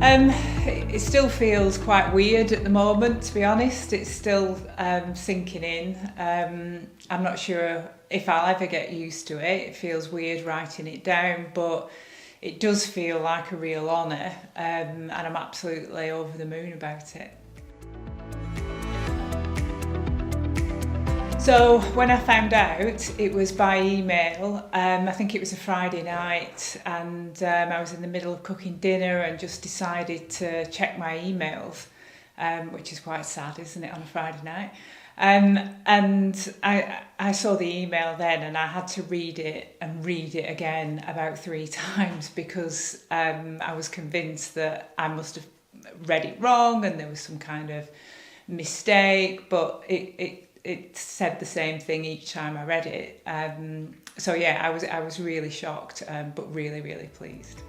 It still feels quite weird at the moment, to be honest. It's still sinking in. I'm not sure if I'll ever get used to it. It feels weird writing it down, but it does feel like a real honour, and I'm absolutely over the moon about it. So when I found out, it was by email. I think it was a Friday night, and I was in the middle of cooking dinner and just decided to check my emails, which is quite sad, isn't it, on a Friday night? And I saw the email then, and I had to read it again about 3 times because I was convinced that I must have read it wrong and there was some kind of mistake, but it said the same thing each time I read it. So yeah, I was really shocked, but really, really pleased.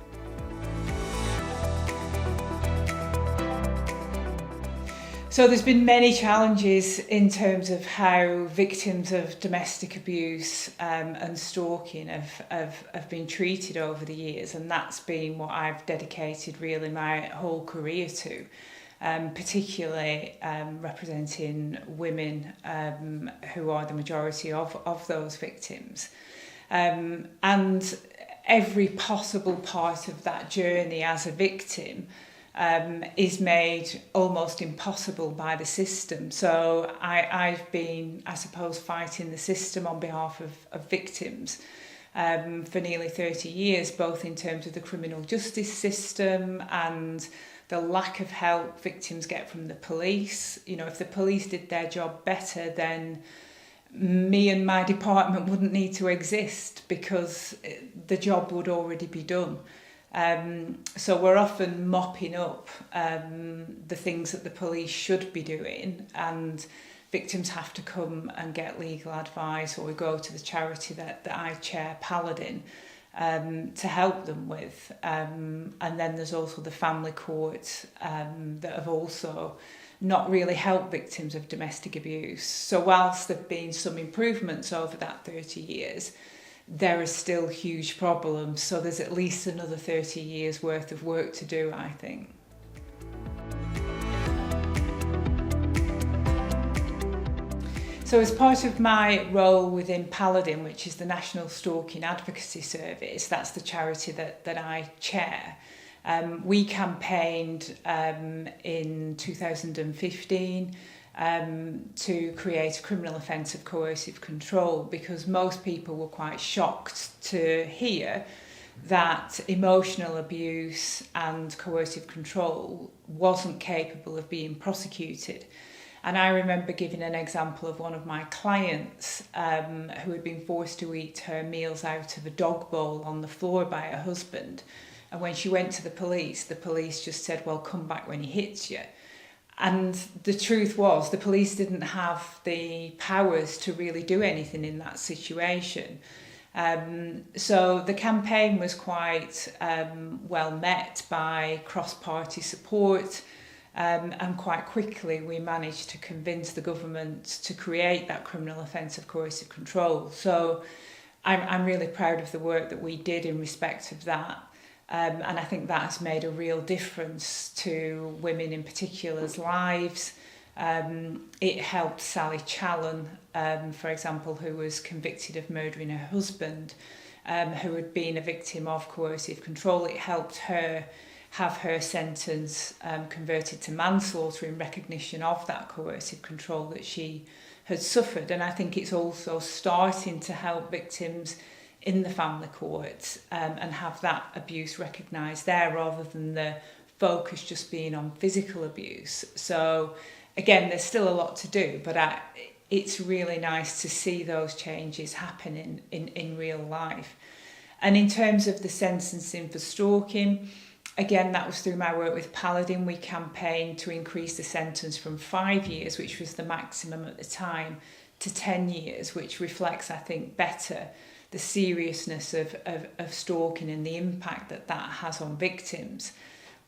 So there's been many challenges in terms of how victims of domestic abuse and stalking have been treated over the years, and that's been what I've dedicated really my whole career to. Particularly representing women who are the majority of those victims. And every possible part of that journey as a victim is made almost impossible by the system. So I've been, I suppose, fighting the system on behalf of victims for nearly 30 years, both in terms of the criminal justice system and the lack of help victims get from the police. You know, if the police did their job better, then me and my department wouldn't need to exist because the job would already be done. So we're often mopping up the things that the police should be doing, and victims have to come and get legal advice, or we go to the charity that I chair, Paladin, to help them with. And then there's also the family courts that have also not really helped victims of domestic abuse. So whilst there have been some improvements over that 30 years, there are still huge problems. So there's at least another 30 years worth of work to do, I think. So as part of my role within Paladin, which is the National Stalking Advocacy Service, that's the charity that I chair, we campaigned in 2015 to create a criminal offence of coercive control, because most people were quite shocked to hear that emotional abuse and coercive control wasn't capable of being prosecuted. And I remember giving an example of one of my clients who had been forced to eat her meals out of a dog bowl on the floor by her husband. And when she went to the police just said, well, come back when he hits you. And the truth was, the police didn't have the powers to really do anything in that situation. So the campaign was quite well met by cross-party support. And quite quickly we managed to convince the government to create that criminal offence of coercive control. So I'm really proud of the work that we did in respect of that. And I think that has made a real difference to women in particular's lives. It helped Sally Challen, for example, who was convicted of murdering her husband, who had been a victim of coercive control. It helped her have her sentence converted to manslaughter in recognition of that coercive control that she had suffered. And I think it's also starting to help victims in the family courts and have that abuse recognised there, rather than the focus just being on physical abuse. So again, there's still a lot to do, but it's really nice to see those changes happening in real life. And in terms of the sentencing for stalking, again, that was through my work with Paladin. We campaigned to increase the sentence from 5 years, which was the maximum at the time, to 10 years, which reflects, I think, better the seriousness of stalking and the impact that has on victims.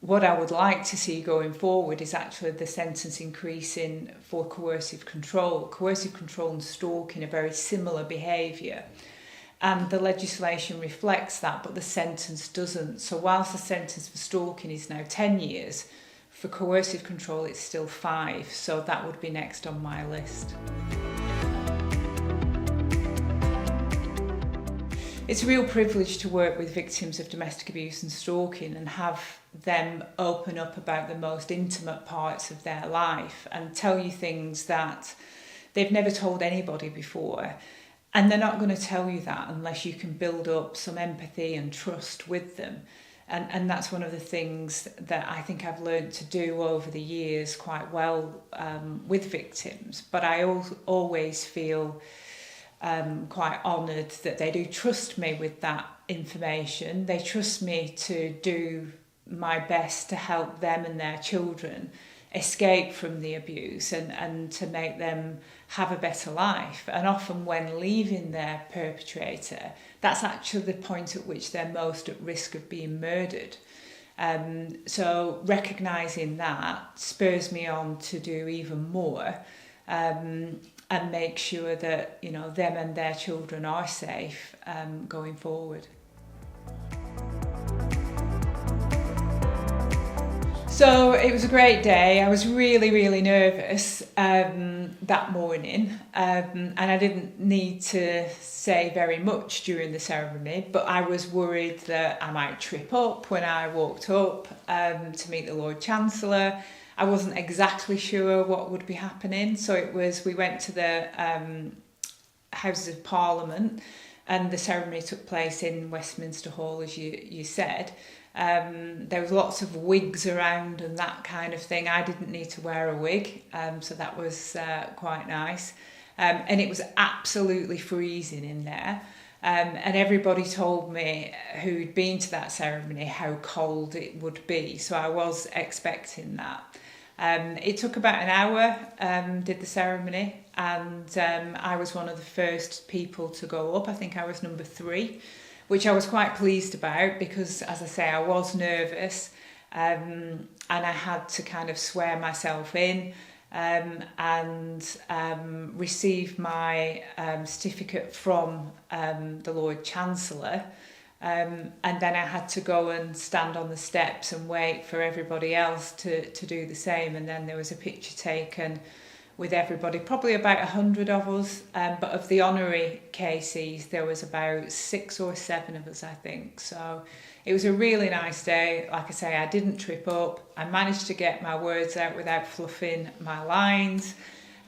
What I would like to see going forward is actually the sentence increasing for coercive control. Coercive control and stalking are very similar behaviour. and the legislation reflects that, but the sentence doesn't. So whilst the sentence for stalking is now 10 years, for coercive control it's still 5, so that would be next on my list. It's a real privilege to work with victims of domestic abuse and stalking and have them open up about the most intimate parts of their life and tell you things that they've never told anybody before. And they're not going to tell you that unless you can build up some empathy and trust with them. And that's one of the things that I think I've learned to do over the years quite well with victims. But I always feel quite honoured that they do trust me with that information. They trust me to do my best to help them and their children escape from the abuse and to make them have a better life. And often when leaving their perpetrator, that's actually the point at which they're most at risk of being murdered. So recognising that spurs me on to do even more and make sure that, you know, them and their children are safe going forward. So it was a great day. I was really, really nervous that morning, and I didn't need to say very much during the ceremony, but I was worried that I might trip up when I walked up to meet the Lord Chancellor. I wasn't exactly sure what would be happening, so we went to the Houses of Parliament, and the ceremony took place in Westminster Hall, as you said. There was lots of wigs around and that kind of thing. I didn't need to wear a wig, so that was quite nice. And it was absolutely freezing in there. And everybody told me who'd been to that ceremony how cold it would be. So I was expecting that. It took about an hour, did the ceremony, and I was one of the first people to go up. I think I was number 3. Which I was quite pleased about because, as I say, I was nervous and I had to kind of swear myself in and receive my certificate from the Lord Chancellor. And then I had to go and stand on the steps and wait for everybody else to do the same. And then there was a picture taken with everybody, probably about 100 of us, but of the honorary cases there was about 6 or 7 of us, I think. So it was a really nice day. Like I say, I didn't trip up. I managed to get my words out without fluffing my lines,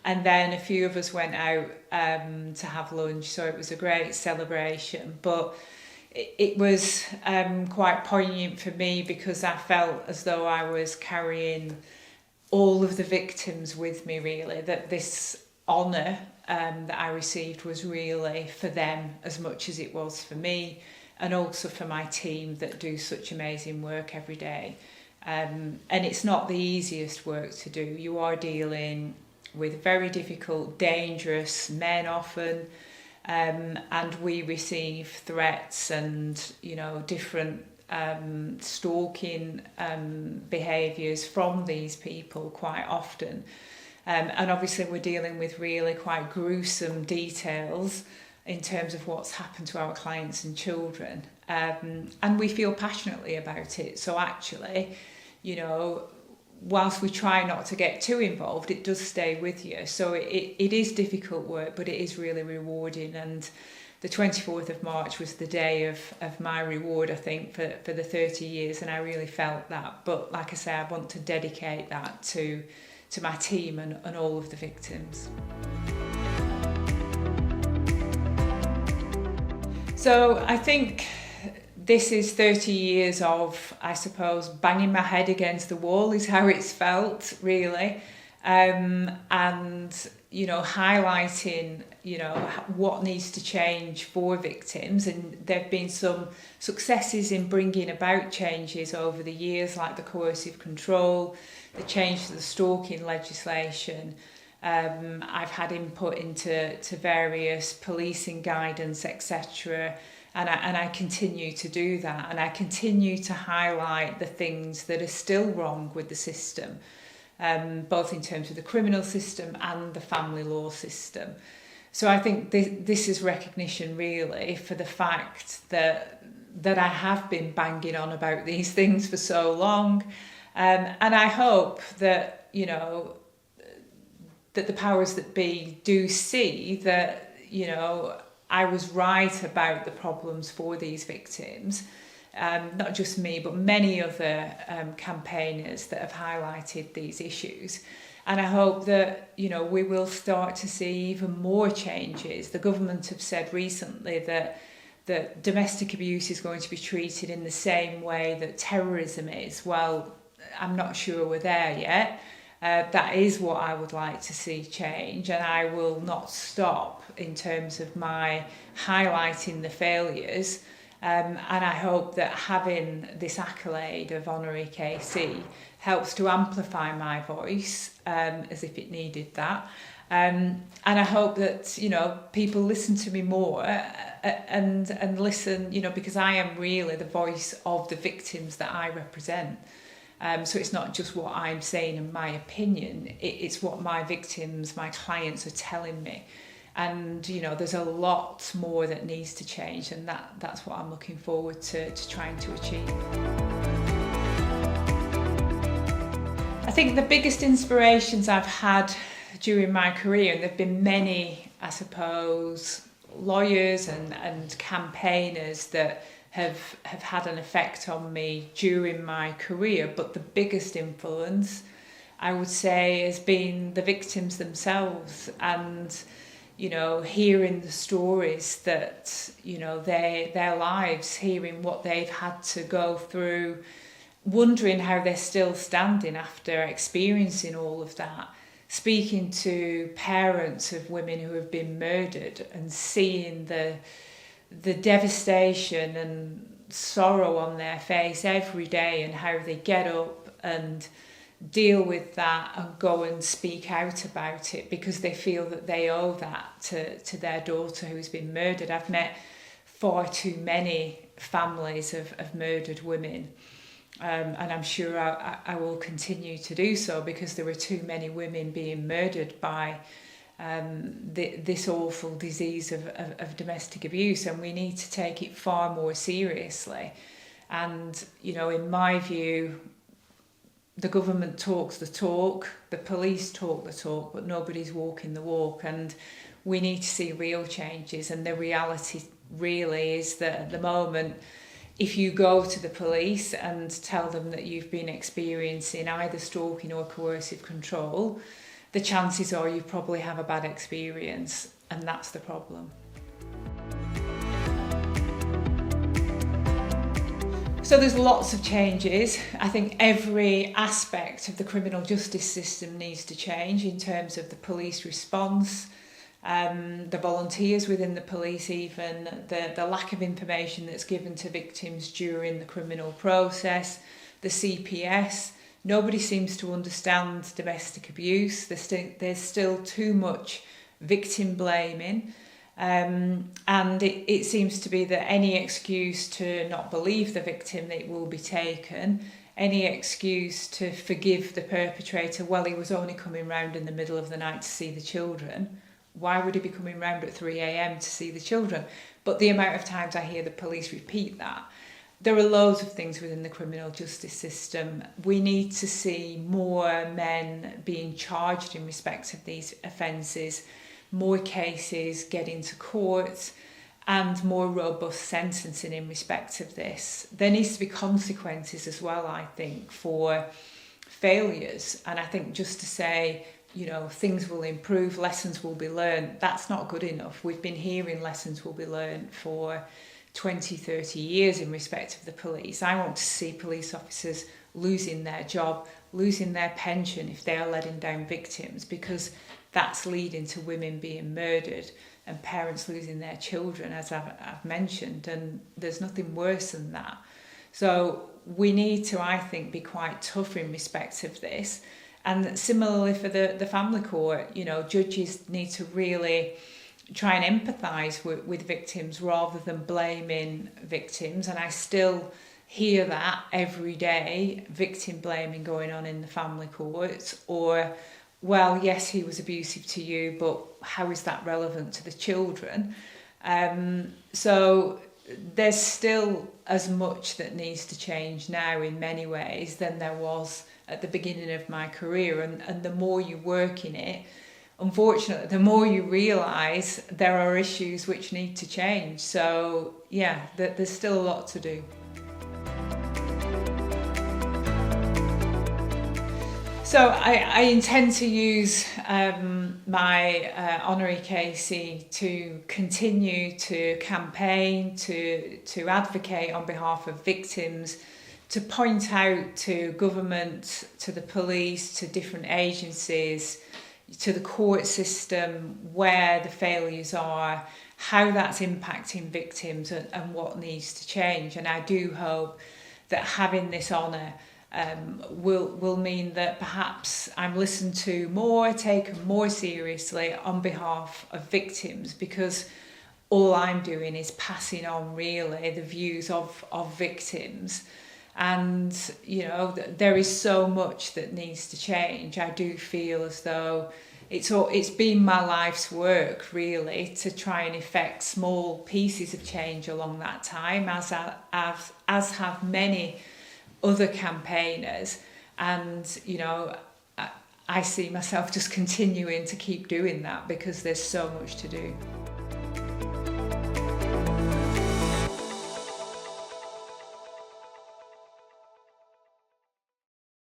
and then a few of us went out to have lunch, so it was a great celebration. But it was quite poignant for me because I felt as though I was carrying all of the victims with me, really, that this honour that I received was really for them as much as it was for me, and also for my team that do such amazing work every day. And it's not the easiest work to do. You are dealing with very difficult, dangerous men often, and we receive threats and, you know, different stalking behaviours from these people quite often, and obviously we're dealing with really quite gruesome details in terms of what's happened to our clients and children, and we feel passionately about it. So actually, you know, whilst we try not to get too involved, it does stay with you. So it is difficult work, but it is really rewarding. And the 24th of March was the day of my reward, I think, for the 30 years, and I really felt that. But like I say, I want to dedicate that to my team and all of the victims. So I think this is 30 years of, I suppose, banging my head against the wall is how it's felt, really. And, you know, highlighting, you know, what needs to change for victims. And there have been some successes in bringing about changes over the years, like the coercive control, the change to the stalking legislation. I've had input into various policing guidance, etc. And I continue to do that. And I continue to highlight the things that are still wrong with the system. Both in terms of the criminal system and the family law system. So I think this is recognition really for the fact that I have been banging on about these things for so long. And I hope that, that the powers that be do see that, I was right about the problems for these victims. Not just me, but many other campaigners that have highlighted these issues. And I hope that, we will start to see even more changes. The government have said recently that domestic abuse is going to be treated in the same way that terrorism is. Well, I'm not sure we're there yet. That is what I would like to see change, and I will not stop in terms of my highlighting the failures. And I hope that having this accolade of Honorary KC helps to amplify my voice, as if it needed that. And I hope that, people listen to me more and listen, because I am really the voice of the victims that I represent. So it's not just what I'm saying in my opinion, it's what my victims, my clients are telling me. And, there's a lot more that needs to change, and that's what I'm looking forward to trying to achieve. I think the biggest inspirations I've had during my career, and there have been many, I suppose, lawyers and campaigners that have had an effect on me during my career, but the biggest influence, I would say, has been the victims themselves, and hearing the stories that, their lives, hearing what they've had to go through, wondering how they're still standing after experiencing all of that, speaking to parents of women who have been murdered and seeing the devastation and sorrow on their face every day, and how they get up and deal with that and go and speak out about it because they feel that they owe that to their daughter who's been murdered. I've met far too many families of murdered women, and I'm sure I will continue to do so, because there are too many women being murdered by this awful disease of domestic abuse, and we need to take it far more seriously. And in my view, the government talks the talk, the police talk the talk, but nobody's walking the walk, and we need to see real changes. And the reality really is that at the moment, if you go to the police and tell them that you've been experiencing either stalking or coercive control, the chances are you probably have a bad experience, and that's the problem. So there's lots of changes. I think every aspect of the criminal justice system needs to change in terms of the police response, the volunteers within the police, even the lack of information that's given to victims during the criminal process, the CPS. Nobody seems to understand domestic abuse. There's still too much victim blaming. And it seems to be that any excuse to not believe the victim, that it will be taken. Any excuse to forgive the perpetrator, well, he was only coming round in the middle of the night to see the children. Why would he be coming round at 3 a.m. to see the children? But the amount of times I hear the police repeat that. There are loads of things within the criminal justice system. We need to see more men being charged in respect of these offences, more cases getting to court, and more robust sentencing in respect of this. There needs to be consequences as well, I think, for failures. And I think just to say, things will improve, lessons will be learned, that's not good enough. We've been hearing lessons will be learned for 20, 30 years in respect of the police. I want to see police officers losing their job, losing their pension if they are letting down victims, because that's leading to women being murdered and parents losing their children, as I've mentioned, and there's nothing worse than that. So we need to, I think, be quite tough in respect of this. And similarly for the family court, judges need to really try and empathise with victims rather than blaming victims. And I still hear that every day, victim blaming going on in the family courts, or well, yes, he was abusive to you, but how is that relevant to the children? So there's still as much that needs to change now in many ways than there was at the beginning of my career. And the more you work in it, unfortunately, the more you realise there are issues which need to change. So yeah, there's still a lot to do. So I intend to use my honorary KC to continue to campaign, to advocate on behalf of victims, to point out to government, to the police, to different agencies, to the court system where the failures are, how that's impacting victims and what needs to change. And I do hope that having this honour will mean that perhaps I'm listened to more, taken more seriously on behalf of victims, because all I'm doing is passing on really the views of victims. And there is so much that needs to change. I do feel as though it's been my life's work really to try and effect small pieces of change along that time, as have many other campaigners. And I see myself just continuing to keep doing that because there's so much to do.